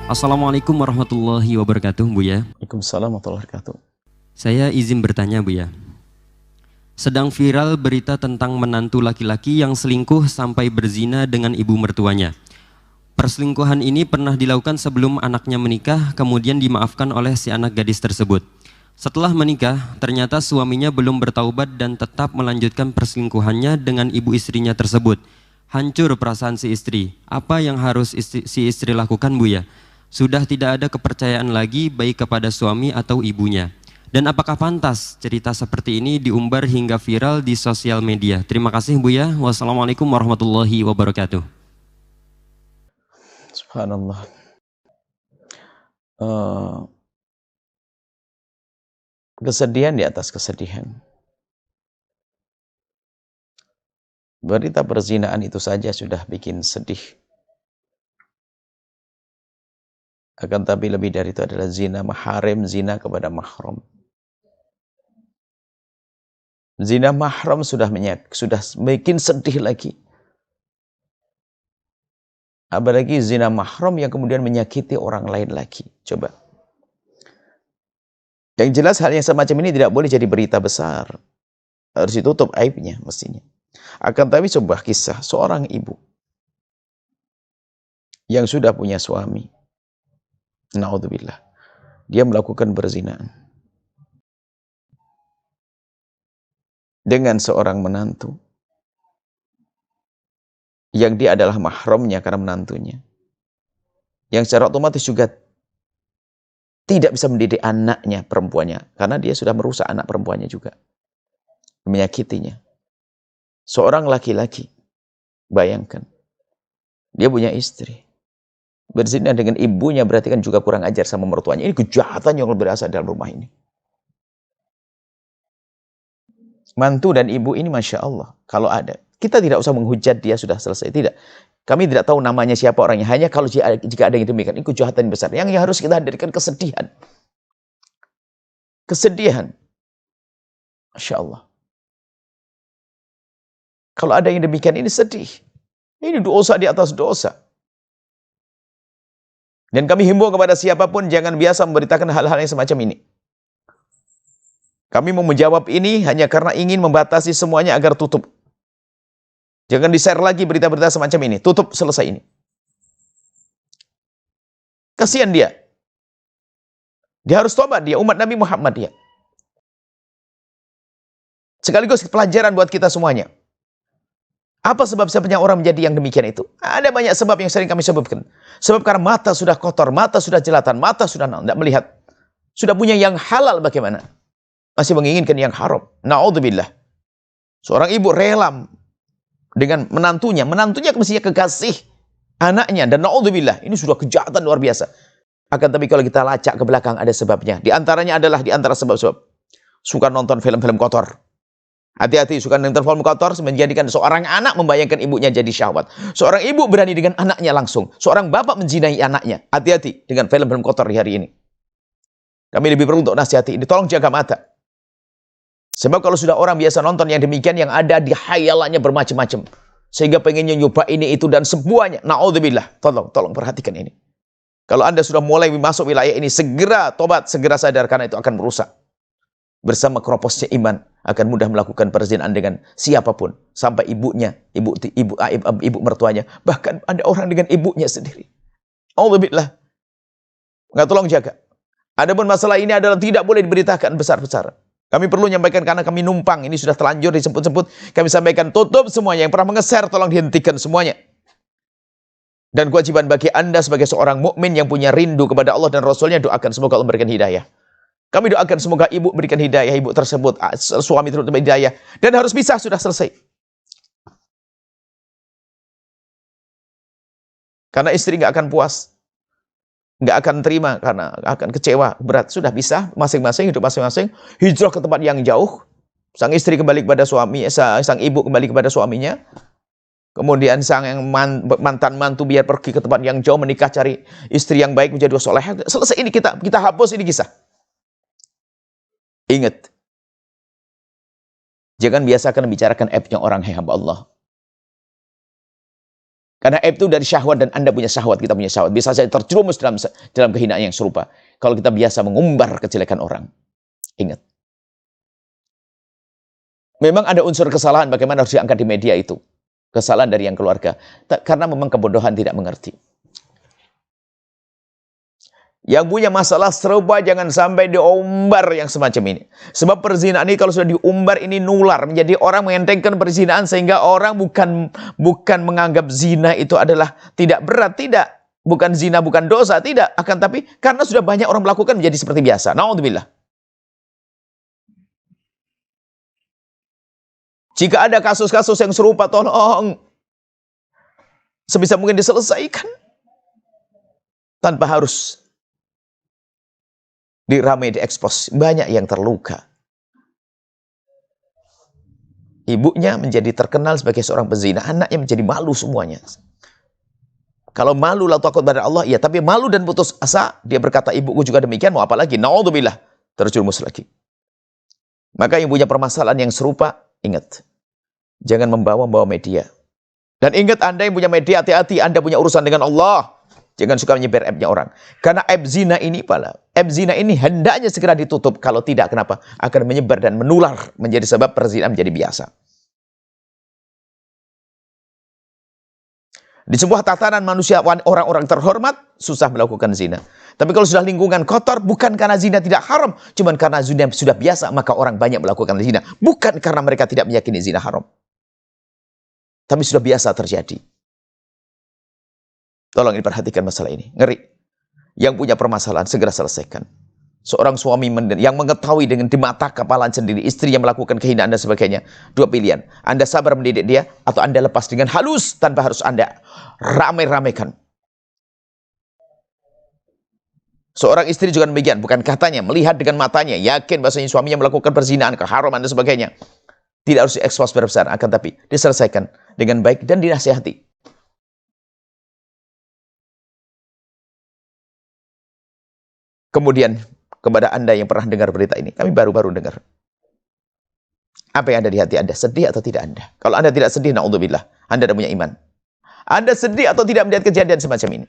Assalamualaikum warahmatullahi wabarakatuh, Buya. Waalaikumsalam warahmatullahi wabarakatuh. Saya izin bertanya, Buya. Sedang viral berita tentang menantu laki-laki yang selingkuh sampai berzina dengan ibu mertuanya. Perselingkuhan ini pernah dilakukan sebelum anaknya menikah, kemudian dimaafkan oleh si anak gadis tersebut. Setelah menikah, ternyata suaminya belum bertaubat dan tetap melanjutkan perselingkuhannya dengan ibu istrinya tersebut. Hancur perasaan si istri. Apa yang harus si istri lakukan, Buya? Sudah tidak ada kepercayaan lagi baik kepada suami atau ibunya. Dan apakah pantas cerita seperti ini diumbar hingga viral di sosial media? Terima kasih, Buya. Wassalamualaikum warahmatullahi wabarakatuh. Subhanallah. Eh, Kesedihan di atas kesedihan. Berita perzinaan itu saja sudah bikin sedih. Akan tapi lebih dari itu adalah zina maharim, zina kepada mahram. Zina mahram sudah bikin sedih lagi. Apalagi zina mahram yang kemudian menyakiti orang lain lagi. Coba. Yang jelas hal yang semacam ini tidak boleh jadi berita besar. Harus ditutup aibnya mestinya. Akan tapi sebuah kisah seorang ibu yang sudah punya suami. Na'udzubillah. Dia melakukan perzinaan dengan seorang menantu yang dia adalah mahramnya karena menantunya. Yang secara otomatis juga tidak bisa mendidik anaknya perempuannya karena dia sudah merusak anak perempuannya juga. Menyakitinya. Seorang laki-laki, bayangkan, dia punya istri. Berzina dengan ibunya berarti kan juga kurang ajar sama mertuanya. Ini kejahatan yang berasal dalam rumah ini. Mantu dan ibu ini Masya Allah, kalau ada. Kita tidak usah menghujat dia sudah selesai, tidak. Kami tidak tahu namanya siapa orangnya. Hanya kalau jika ada yang demikian, ini kejahatan besar. Yang harus kita hadirkan kesedihan. Kesedihan. Masya Allah. Kalau ada yang demikian, ini sedih. Ini dosa di atas dosa. Dan kami himbau kepada siapapun, jangan biasa memberitakan hal-hal yang semacam ini. Kami mau menjawab ini hanya karena ingin membatasi semuanya agar tutup. Jangan di-share lagi berita-berita semacam ini. Tutup, selesai ini. Kasihan dia. Dia harus tobat, dia umat Nabi Muhammad dia. Sekaligus pelajaran buat kita semuanya. Apa sebab-sebabnya orang menjadi yang demikian itu? Ada banyak sebab yang sering kami sebutkan. Sebab karena mata sudah kotor, mata sudah jelatan, mata sudah tidak melihat. Sudah punya yang halal bagaimana? Masih menginginkan yang haram. Na'udzubillah. Seorang ibu rela dengan menantunya. Menantunya mestinya kekasih anaknya. Dan na'udzubillah. Ini sudah kejahatan luar biasa. Akan tapi kalau kita lacak ke belakang ada sebabnya. Di antaranya adalah di antara sebab-sebab. Suka nonton film-film kotor. Hati-hati, suka nonton film kotor menjadikan seorang anak membayangkan ibunya jadi syahwat. Seorang ibu berani dengan anaknya langsung. Seorang bapak menzinai anaknya. Hati-hati dengan film-film kotor di hari ini. Kami lebih perlu untuk nasihati ini. Tolong jaga mata. Sebab kalau sudah orang biasa nonton yang demikian, yang ada di hayalannya bermacam-macam. Sehingga pengennya nyoba ini, itu, dan semuanya. Na'udzubillah. Tolong perhatikan ini. Kalau Anda sudah mulai masuk wilayah ini, segera tobat, segera sadar, karena itu akan merusak. Bersama keroposnya iman, akan mudah melakukan perzinahan dengan siapapun. Sampai ibunya, ibu mertuanya. Bahkan ada orang dengan ibunya sendiri. Na'udzubillah. Nggak, tolong jaga. Adapun masalah ini adalah tidak boleh diberitakan besar-besar. Kami perlu menyampaikan karena kami numpang. Ini sudah terlanjur disebut-sebut. Kami sampaikan tutup semuanya. Yang pernah mengeser tolong dihentikan semuanya. Dan kewajiban bagi Anda sebagai seorang mukmin yang punya rindu kepada Allah dan Rasulnya, doakan semoga Allah memberikan hidayah. Kami doakan semoga ibu berikan hidayah, ibu tersebut, suami terutama hidayah. Dan harus bisa, sudah selesai. Karena istri nggak akan puas. Nggak akan terima karena akan kecewa, berat. Sudah bisa masing-masing, hidup masing-masing, hijrah ke tempat yang jauh. Sang istri kembali kepada suami, sang ibu kembali kepada suaminya. Kemudian sang yang mantan mantu biar pergi ke tempat yang jauh, menikah, cari istri yang baik, menjadi soleh. Selesai ini, kita hapus ini kisah. Ingat, jangan biasakan membicarakan aibnya orang hamba Allah. Karena aib itu dari syahwat dan Anda punya syahwat, kita punya syahwat. Bisa saja terjerumus dalam kehinaan yang serupa. Kalau kita biasa mengumbar kejelekan orang. Ingat. Memang ada unsur kesalahan bagaimana harus diangkat di media itu. Kesalahan dari yang keluarga. Karena memang kebodohan tidak mengerti. Yang punya masalah serupa jangan sampai diumbar yang semacam ini. Sebab perzinahan ini kalau sudah diumbar ini nular. Menjadi orang mengentengkan perzinahan sehingga orang bukan menganggap zina itu adalah tidak berat. Tidak. Bukan zina, bukan dosa. Tidak. Akan tapi karena sudah banyak orang melakukan menjadi seperti biasa. Na'udzubillah. Jika ada kasus-kasus yang serupa, tolong sebisa mungkin diselesaikan. Tanpa harus diramai, diekspos. Banyak yang terluka. Ibunya menjadi terkenal sebagai seorang pezina. Anaknya menjadi malu semuanya. Kalau malu lalu takut pada Allah, ya. Tapi malu dan putus asa, dia berkata, ibuku juga demikian, mau apa lagi? Na'udzubillah. Terjerumus lagi. Maka yang punya permasalahan yang serupa, ingat. Jangan membawa media. Dan ingat Anda yang punya media, hati-hati. Anda punya urusan dengan Allah. Jangan suka menyebar aibnya orang. Karena aib zina ini hendaknya segera ditutup. Kalau tidak, kenapa? Akan menyebar dan menular. Menjadi sebab perzinahan menjadi biasa. Di sebuah tatanan manusia, orang-orang terhormat, susah melakukan zina. Tapi kalau sudah lingkungan kotor, bukan karena zina tidak haram. Cuma karena zina sudah biasa, maka orang banyak melakukan zina. Bukan karena mereka tidak meyakini zina haram. Tapi sudah biasa terjadi. Tolong diperhatikan masalah ini. Ngeri. Yang punya permasalahan, segera selesaikan. Seorang suami yang mengetahui dengan di mata kepalaan sendiri, istri yang melakukan kehinaan dan sebagainya. Dua pilihan. Anda sabar mendidik dia, atau Anda lepas dengan halus, tanpa harus Anda ramai-ramaikan. Seorang istri juga demikian. Bukan katanya, melihat dengan matanya, yakin bahasanya suaminya melakukan perzinahan, keharaman dan sebagainya. Tidak harus diekspos besar, akan tapi diselesaikan dengan baik dan dinasihati. Kemudian, kepada Anda yang pernah dengar berita ini, kami baru-baru dengar. Apa yang ada di hati Anda? Sedih atau tidak Anda? Kalau Anda tidak sedih, na'udzubillah, Anda tidak punya iman. Anda sedih atau tidak melihat kejadian semacam ini?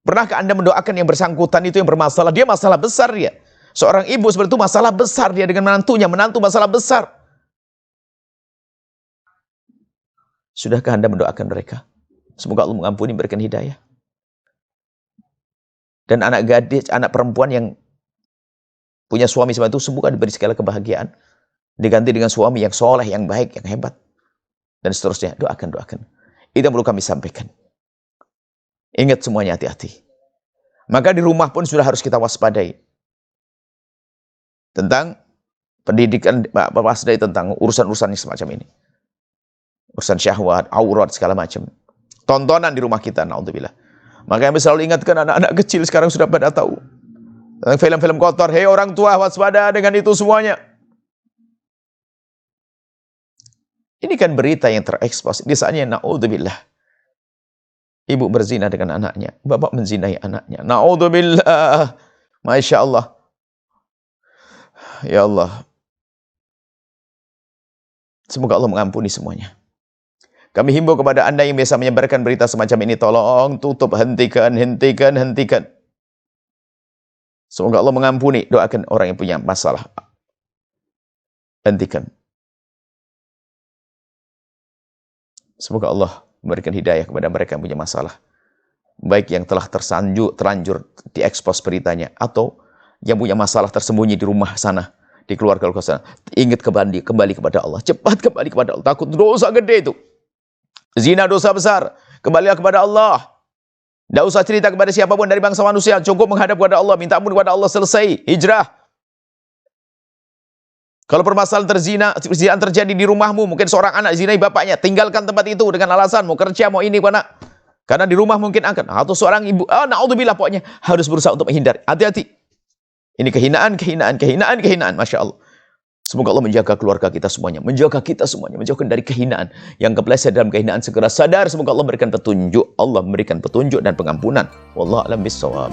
Pernahkah Anda mendoakan yang bersangkutan itu yang bermasalah? Dia masalah besar dia. Seorang ibu seperti itu masalah besar dia dengan menantunya. Menantu masalah besar. Sudahkah Anda mendoakan mereka? Semoga Allah mengampuni, berikan hidayah. Dan anak gadis, anak perempuan yang punya suami seperti itu, semoga diberi segala kebahagiaan. Diganti dengan suami yang soleh, yang baik, yang hebat. Dan seterusnya. Doakan. Itu yang perlu kami sampaikan. Ingat semuanya, hati-hati. Maka di rumah pun sudah harus kita waspadai. Tentang pendidikan, waspadai tentang urusan-urusan yang semacam ini. Urusan syahwat, aurat, segala macam. Tontonan di rumah kita, na'udzubillah. Maka yang selalu ingatkan anak-anak kecil sekarang sudah pada tahu. Tentang film-film kotor. Hei orang tua, waspada dengan itu semuanya. Ini kan berita yang terekspos. Misalnya, na'udzubillah. Ibu berzina dengan anaknya. Bapak menzinai anaknya. Na'udzubillah. Masya Allah. Ya Allah. Semoga Allah mengampuni semuanya. Kami himbau kepada Anda yang biasa menyebarkan berita semacam ini. Tolong tutup, hentikan. Semoga Allah mengampuni. Doakan orang yang punya masalah. Hentikan. Semoga Allah memberikan hidayah kepada mereka yang punya masalah. Baik yang telah terlanjur diekspos beritanya. Atau yang punya masalah tersembunyi di rumah sana. Di keluarga sana. Ingat kembali kepada Allah. Cepat kembali kepada Allah. Takut dosa gede itu. Zina dosa besar. Kembalilah kepada Allah. Tidak usah cerita kepada siapapun dari bangsa manusia. Cukup menghadap kepada Allah. Minta ampun kepada Allah. Selesai. Hijrah. Kalau permasalahan perzinahan terjadi di rumahmu. Mungkin seorang anak zinai bapaknya. Tinggalkan tempat itu dengan alasan. Mau kerja, mau ini, mana. Karena di rumah mungkin akan. Atau seorang ibu. Na'udzubillah pokoknya. Harus berusaha untuk menghindari. Hati-hati. Ini kehinaan. Masya Allah. Semoga Allah menjaga keluarga kita semuanya. Menjaga kita semuanya. Menjauhkan dari kehinaan. Yang kepleset dalam kehinaan segera sadar. Semoga Allah memberikan petunjuk. Allah memberikan petunjuk dan pengampunan. Wallahu a'lam bishawab.